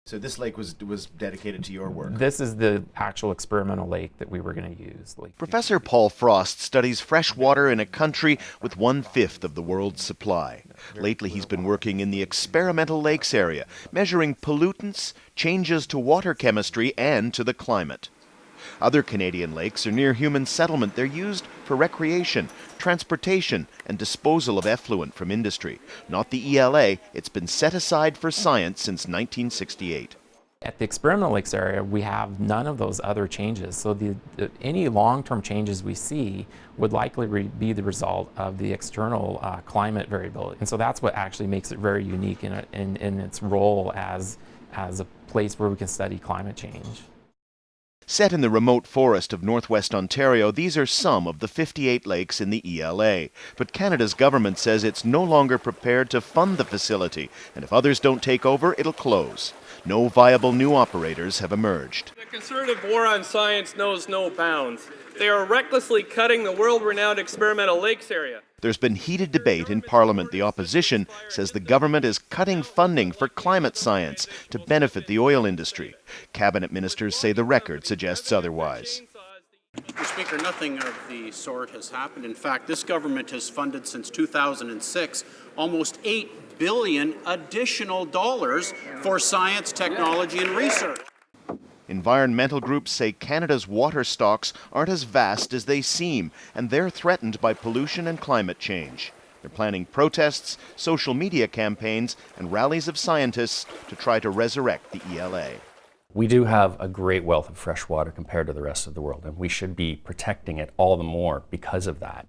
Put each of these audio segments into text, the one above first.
So this lake was dedicated to your work? This is the actual experimental lake that we were going to use. Professor Paul Frost studies fresh water in a country with 1/5 of the world's supply. Lately he's been working in the experimental lakes area, measuring pollutants, changes to water chemistry and to the climate. Other Canadian lakes are near human settlement. They're used for recreation, transportation, and disposal of effluent from industry. Not the ELA. It's been set aside for science since 1968. At the experimental lakes area, we have none of those other changes. So any long-term changes we see would likely be the result of the external climate variability. And so that's what actually makes it very unique in its role as a place where we can study climate change. Set in the remote forest of northwest Ontario, these are some of the 58 lakes in the ELA. But Canada's government says it's no longer prepared to fund the facility, and if others don't take over, it'll close. No viable new operators have emerged. The Conservative war on science knows no bounds. They are recklessly cutting the world-renowned experimental lakes area. There's been heated debate in Parliament. The opposition says the government is cutting funding for climate science to benefit the oil industry. Cabinet ministers say the record suggests otherwise. Mr. Speaker, nothing of the sort has happened. In fact, this government has funded since 2006 almost $8 billion additional dollars for science, technology, and research. Environmental groups say Canada's water stocks aren't as vast as they seem, and they're threatened by pollution and climate change. They're planning protests, social media campaigns, and rallies of scientists to try to resurrect the ELA. We do have a great wealth of fresh water compared to the rest of the world, and we should be protecting it all the more because of that.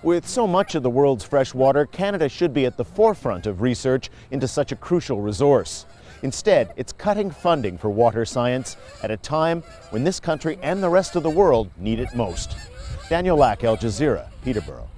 With so much of the world's fresh water, Canada should be at the forefront of research into such a crucial resource. Instead, it's cutting funding for water science at a time when this country and the rest of the world need it most. Daniel Lack, Al Jazeera, Peterborough.